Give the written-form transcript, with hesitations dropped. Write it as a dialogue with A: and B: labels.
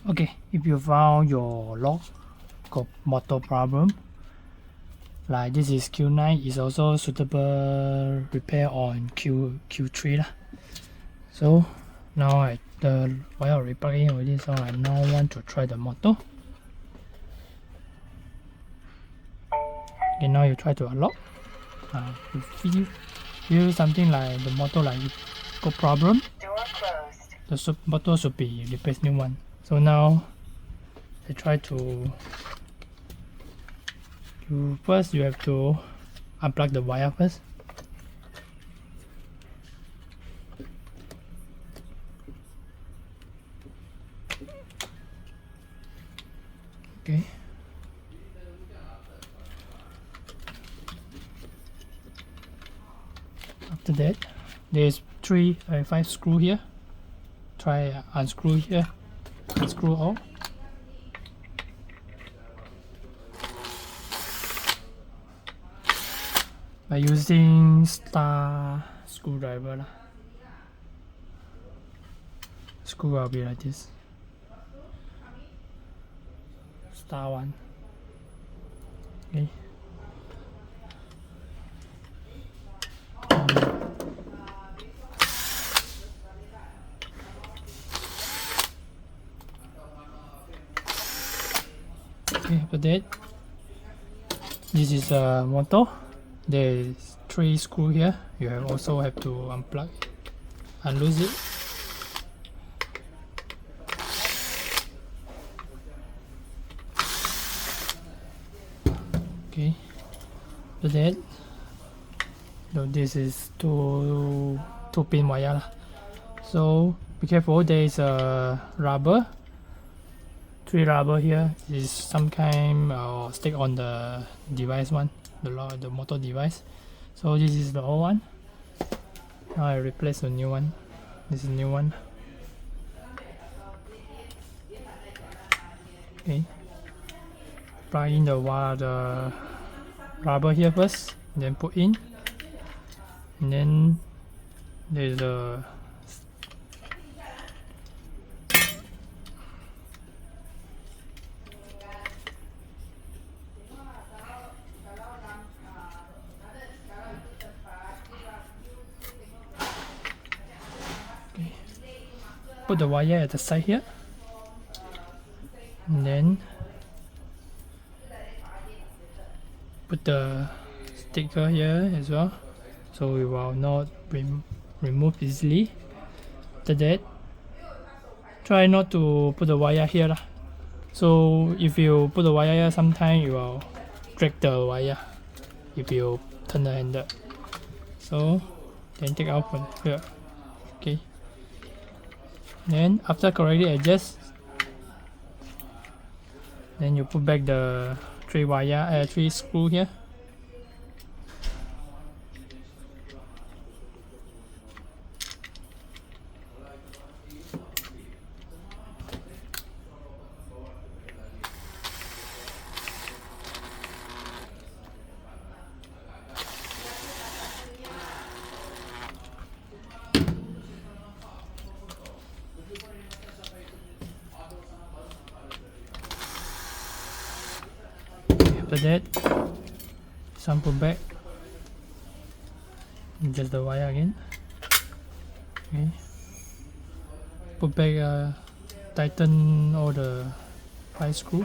A: Okay, if you found your lock got motor problem, like this is Q9, is also suitable repair on Q3 lah. So now the wire replugging already, so I now want to try the motor. Okay, now you try to unlock. You feel something like the motor like got problem. The motor should be replaced new one. So now I try to. First you have to unplug the wire first. Okay. After that, there's 5 screw here. Try unscrew here, unscrew all. By using star screwdriver lah. Screw will be like this. Star one. Okay. Okay, after that, this is a motor. There's 3 screws here. You also have to unplug, unloose it. Okay, after that, so this is two pin wire lah. So be careful. There is a rubber. 3 rubber here is some kind stick on the device one, the motor device. So this is the old one. Now I replace the new one. This is new one. Okay. Plug in the rubber here first, then put in, and then there's a put the wire at the side here, and then put the sticker here as well, so it will not remove easily. After that, try not to put the wire here lah. So if you put the wire here, sometimes you will drag the wire if you turn the handle. So then take out from here. Okay. Then after correctly adjust, then you put back the 3 screw here. After that, some put back, adjust the wire again. Okay. Put back, tighten all the 5 screw.